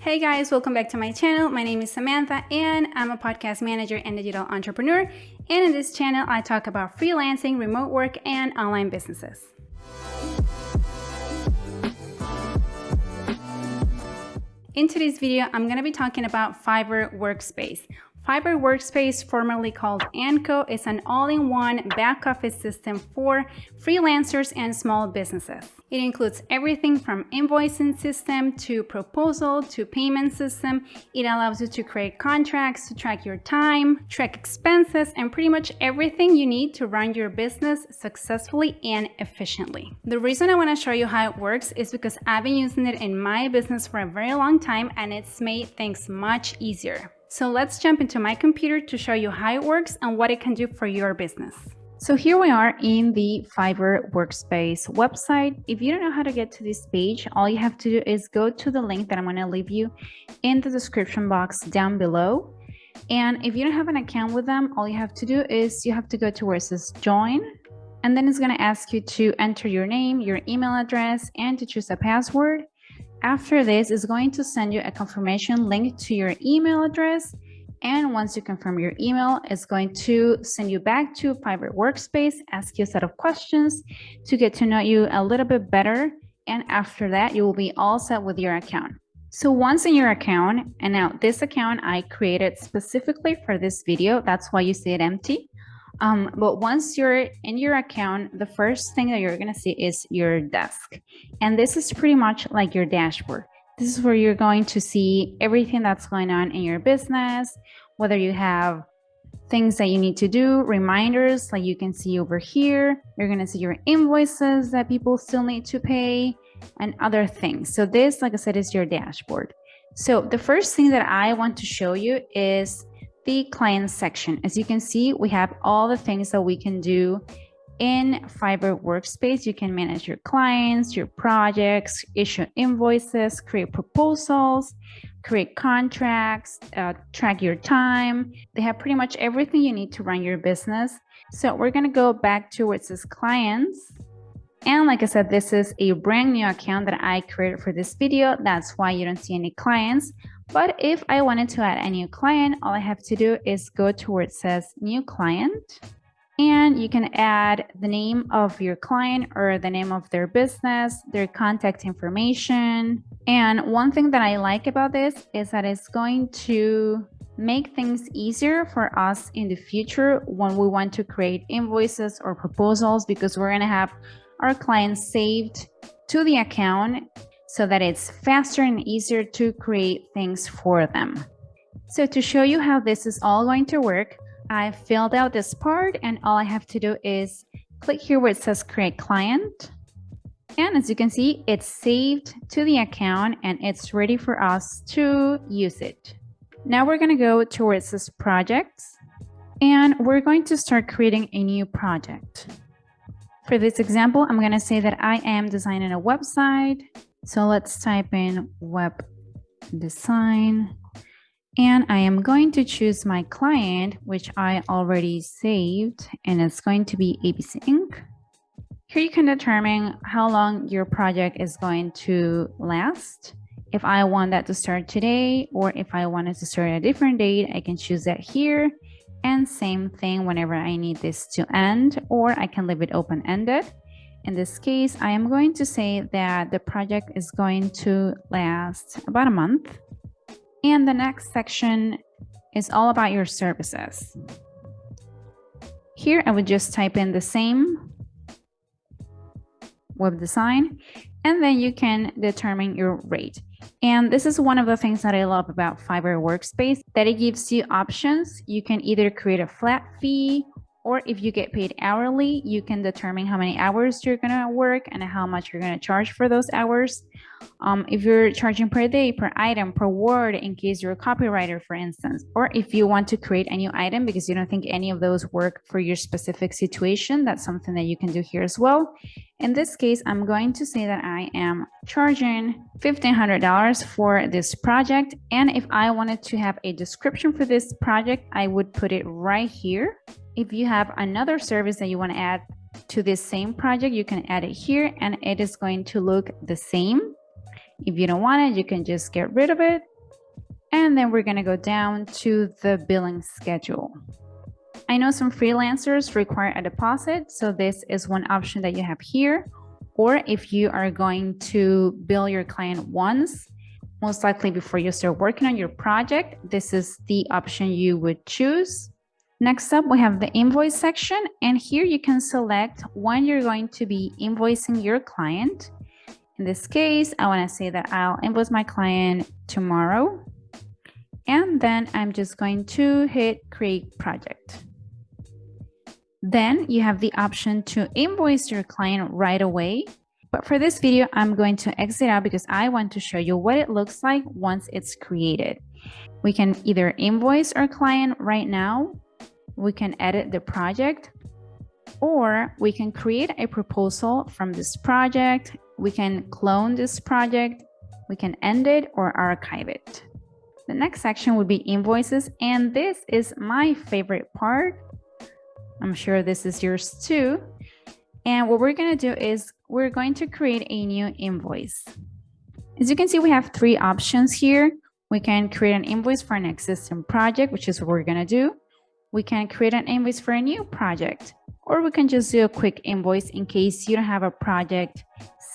Hey guys, welcome back to my channel. My name is Samantha and I'm a podcast manager and digital entrepreneur. And in this channel, I talk about freelancing, remote work, and online businesses. In today's video, I'm going to be talking about Fiverr Workspace. Fiverr Workspace, formerly called Anko, is an all-in-one back office system for freelancers and small businesses. It includes everything from invoicing system to proposal to payment system. It allows you to create contracts, to track your time, track expenses, and pretty much everything you need to run your business successfully and efficiently. The reason I want to show you how it works is because I've been using it in my business for a very long time and it's made things much easier. So let's jump into my computer to show you how it works and what it can do for your business. So here we are in the Fiverr Workspace website. If you don't know how to get to this page, all you have to do is go to the link that I'm going to leave you in the description box down below. And if you don't have an account with them, all you have to do is you have to go to where it says join. And then it's going to ask you to enter your name, your email address, and to choose a password. After this, it's going to send you a confirmation link to your email address. And once you confirm your email, it's going to send you back to Fiverr Workspace, ask you a set of questions to get to know you a little bit better. And after that, you will be all set with your account. So once in your account, and now this account I created specifically for this video, that's why you see it empty. But once you're in your account, the first thing that you're going to see is your desk. And this is pretty much like your dashboard. This is where you're going to see everything that's going on in your business, whether you have things that you need to do, reminders like you can see over here. You're going to see your invoices that people still need to pay and other things. So this, like I said, is your dashboard. So the first thing that I want to show you is the client section. As you can see, we have all the things that we can do in Fiverr Workspace. You can manage your clients, your projects, issue invoices, create proposals, create contracts, track your time. They have pretty much everything you need to run your business. So we're going to go back to where it says clients. And like I said, this is a brand new account that I created for this video. That's why you don't see any clients. But if I wanted to add a new client, all I have to do is go to where it says new client. And you can add the name of your client or the name of their business, their contact information. And one thing that I like about this is that it's going to make things easier for us in the future when we want to create invoices or proposals, because we're going to have our clients saved to the account so that it's faster and easier to create things for them. So to show you how this is all going to work, I filled out this part and all I have to do is click here where it says create client. And as you can see, it's saved to the account and it's ready for us to use it. Now we're going to go to where it says projects and we're going to start creating a new project. For this example, I'm going to say that I am designing a website. So let's type in web design. And I am going to choose my client, which I already saved, and it's going to be ABC Inc. Here you can determine how long your project is going to last. If I want that to start today, or if I wanted to start at a different date, I can choose that here. And same thing whenever I need this to end, or I can leave it open-ended. In this case, I am going to say that the project is going to last about a month. And the next section is all about your services. Here, I would just type in the same web design, and then you can determine your rate. And this is one of the things that I love about Fiverr Workspace, that it gives you options. You can either create a flat fee, or if you get paid hourly, you can determine how many hours you're going to work and how much you're going to charge for those hours. If you're charging per day, per item, per word, in case you're a copywriter, for instance, or if you want to create a new item because you don't think any of those work for your specific situation, that's something that you can do here as well. In this case, I'm going to say that I am charging $1,500 for this project. And if I wanted to have a description for this project, I would put it right here. If you have another service that you want to add to this same project, you can add it here and it is going to look the same. If you don't want it, you can just get rid of it. And then we're going to go down to the billing schedule. I know some freelancers require a deposit, so this is one option that you have here. Or if you are going to bill your client once, most likely before you start working on your project, this is the option you would choose. Next up, we have the invoice section, and here you can select when you're going to be invoicing your client. In this case, I want to say that I'll invoice my client tomorrow, and then I'm just going to hit create project. Then you have the option to invoice your client right away. But for this video, I'm going to exit out because I want to show you what it looks like once it's created. We can either invoice our client right now, we can edit the project, or we can create a proposal from this project. We can clone this project, we can end it or archive it. The next section would be invoices, and this is my favorite part. I'm sure this is yours too. And what we're going to do is we're going to create a new invoice. As you can see, we have three options here. We can create an invoice for an existing project, which is what we're going to do. We can create an invoice for a new project, or we can just do a quick invoice in case you don't have a project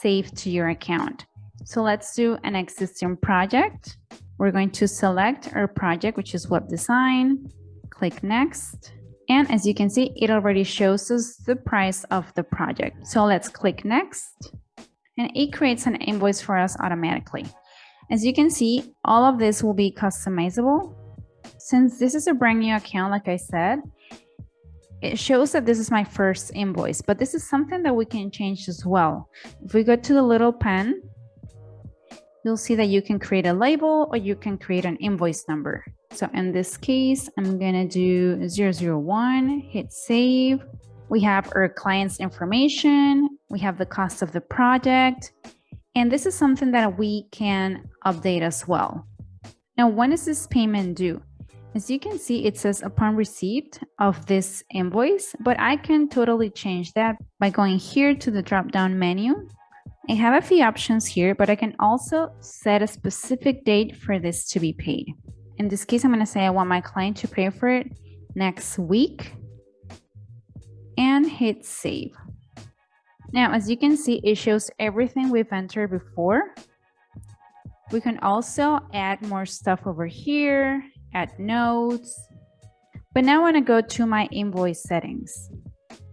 saved to your account. So let's do an existing project. We're going to select our project, which is web design, click next. And as you can see, it already shows us the price of the project. So let's click next, and it creates an invoice for us automatically. As you can see, all of this will be customizable. Since this is a brand new account, like I said, it shows that this is my first invoice, but this is something that we can change as well. If we go to the little pen, you'll see that you can create a label or you can create an invoice number. So in this case, I'm going to do 001, hit save. We have our client's information. We have the cost of the project. And this is something that we can update as well. Now, when is this payment due? As you can see, it says upon receipt of this invoice, but I can totally change that by going here to the drop-down menu. I have a few options here, but I can also set a specific date for this to be paid. In this case, I'm going to say I want my client to pay for it next week and hit save. Now, as you can see, it shows everything we've entered before. We can also add more stuff over here, add notes. But now I want to go to my invoice settings.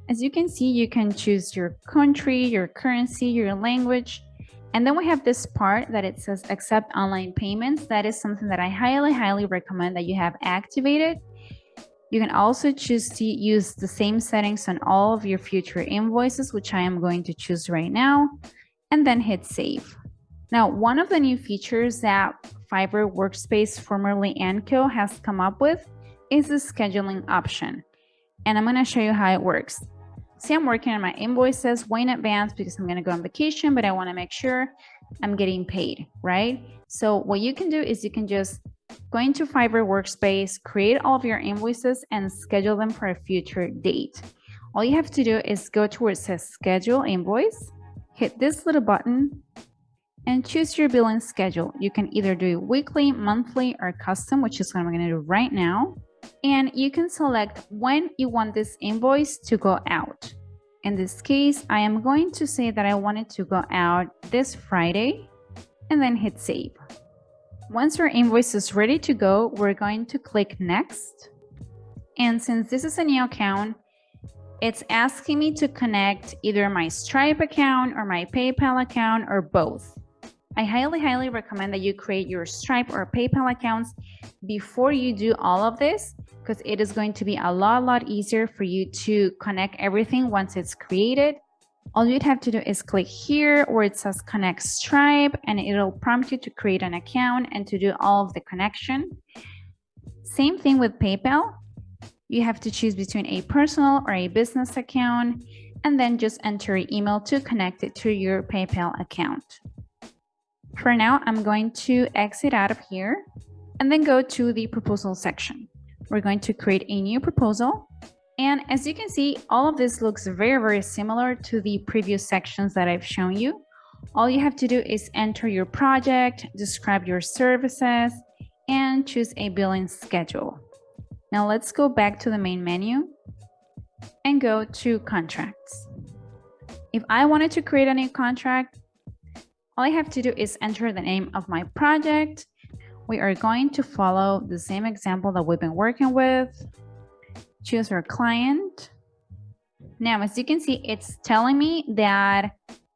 As you can see, you can choose your country, your currency, your language. And then we have this part that it says accept online payments. That is something that I highly recommend that you have activated. You can also choose to use the same settings on all of your future invoices, which I am going to choose right now, and then hit save. Now, one of the new features that Fiverr Workspace, formerly Anco, has come up with is the scheduling option. And I'm going to show you how it works. See, I'm working on my invoices way in advance because I'm going to go on vacation, but I want to make sure I'm getting paid, right? So what you can do is you can just go into Fiverr Workspace, create all of your invoices, and schedule them for a future date. All you have to do is go to where it says schedule invoice, hit this little button, and choose your billing schedule. You can either do weekly, monthly, or custom, which is what I'm going to do right now. And you can select when you want this invoice to go out. In this case, I am going to say that I want it to go out this Friday, and then hit save. Once our invoice is ready to go, we're going to click next. And since this is a new account, it's asking me to connect either my Stripe account or my PayPal account or both. I highly recommend that you create your Stripe or PayPal accounts before you do all of this, because it is going to be a lot easier for you to connect everything once it's created. All you'd have to do is click here where it says connect Stripe, and it'll prompt you to create an account and to do all of the connection. Same thing with PayPal. You have to choose between a personal or a business account, and then just enter your email to connect it to your PayPal account. For now, I'm going to exit out of here and then go to the proposal section. We're going to create a new proposal. And as you can see, all of this looks very similar to the previous sections that I've shown you. All you have to do is enter your project, describe your services, and choose a billing schedule. Now let's go back to the main menu and go to contracts. If I wanted to create a new contract, all I have to do is enter the name of my project. We are going to follow the same example that we've been working with. Choose our client. Now, as you can see, it's telling me that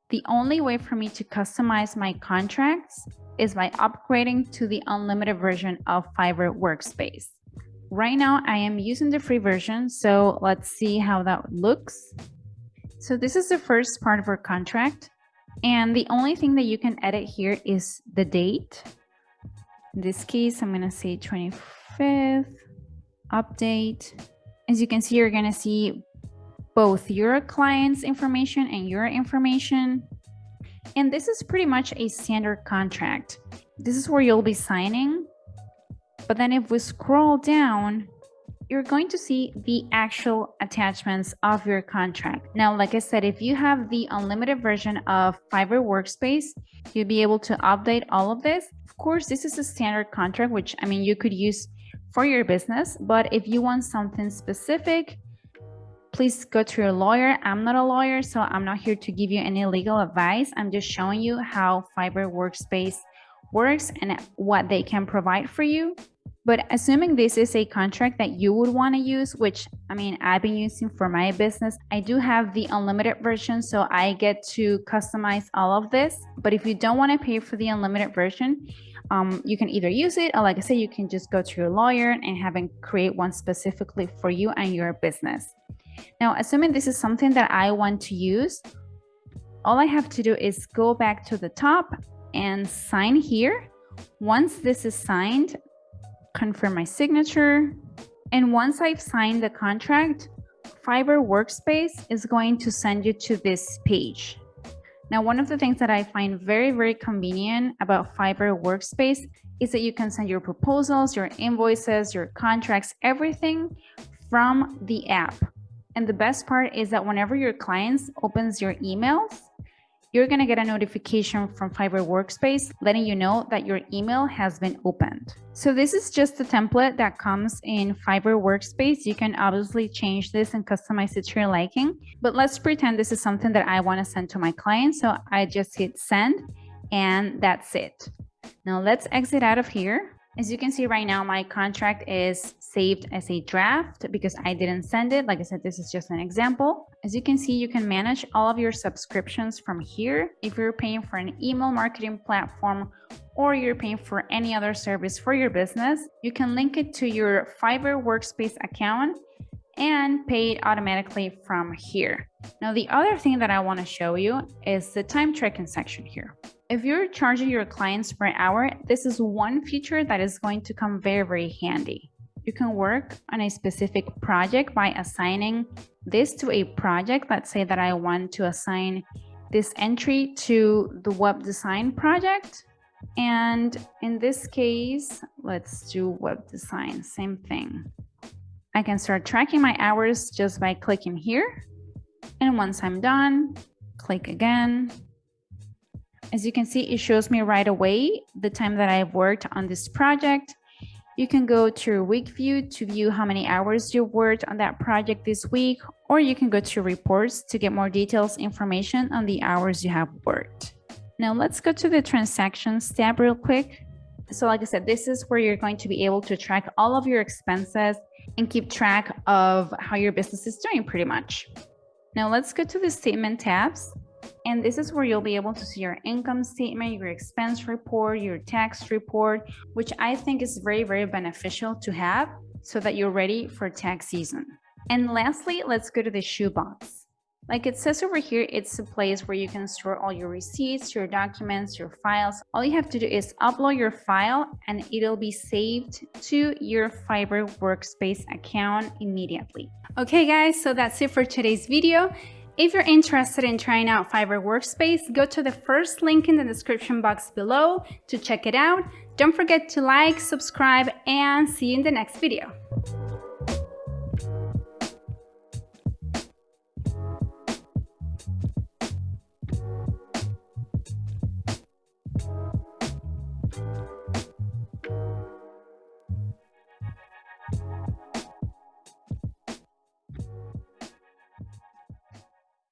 the only way for me to customize my contracts is by upgrading to the unlimited version of Fiverr Workspace. Right now, I am using the free version, so let's see how that looks. So this is the first part of our contract, and the only thing that you can edit here is the date. In this case, I'm going to say 25th, update. As you can see, you're going to see both your client's information and your information. And this is pretty much a standard contract. This is where you'll be signing. But then if we scroll down, you're going to see the actual attachments of your contract. Now, like I said, if you have the unlimited version of Fiverr Workspace, you'll be able to update all of this. Of course, this is a standard contract, which you could use for your business. But if you want something specific, please go to your lawyer. I'm not a lawyer, so I'm not here to give you any legal advice. I'm just showing you how Fiverr Workspace works and what they can provide for you. But assuming this is a contract that you would want to use, which I've been using for my business, I do have the unlimited version, so I get to customize all of this. But if you don't want to pay for the unlimited version, you can either use it, or like I said, you can just go to your lawyer and have them create one specifically for you and your business. Now, assuming this is something that I want to use, all I have to do is go back to the top and sign here. Once this is signed, confirm my signature. And once I've signed the contract, Fiverr Workspace is going to send you to this page. Now, one of the things that I find very, very convenient about Fiverr Workspace is that you can send your proposals, your invoices, your contracts, everything from the app. And the best part is that whenever your clients opens your emails, you're going to get a notification from Fiverr Workspace letting you know that your email has been opened. So this is just a template that comes in Fiverr Workspace. You can obviously change this and customize it to your liking, but let's pretend this is something that I want to send to my clients. So I just hit send and that's it. Now let's exit out of here. As you can see right now, my contract is saved as a draft because I didn't send it. Like I said, this is just an example. As you can see, you can manage all of your subscriptions from here. If you're paying for an email marketing platform or you're paying for any other service for your business, you can link it to your Fiverr Workspace account and pay it automatically from here. Now, the other thing that I want to show you is the time tracking section here. If you're charging your clients per hour, this is one feature that is going to come very, very handy. You can work on a specific project by assigning this to a project. Let's say that I want to assign this entry to the web design project. And in this case, let's do web design, same thing. I can start tracking my hours just by clicking here. And once I'm done, click again. As you can see, it shows me right away the time that I've worked on this project. You can go to your week view to view how many hours you worked on that project this week, or you can go to reports to get more details information on the hours you have worked. Now let's go to the transactions tab real quick. So like I said, this is where you're going to be able to track all of your expenses and keep track of how your business is doing pretty much. Now let's go to the statement tabs. And this is where you'll be able to see your income statement, your expense report, your tax report, which I think is very, very beneficial to have so that you're ready for tax season. And lastly, let's go to the shoebox. Like it says over here, it's a place where you can store all your receipts, your documents, your files. All you have to do is upload your file and it'll be saved to your Fiverr Workspace account immediately. Okay guys, so that's it for today's video. If you're interested in trying out Fiverr Workspace, go to the first link in the description box below to check it out. Don't forget to like, subscribe, and see you in the next video.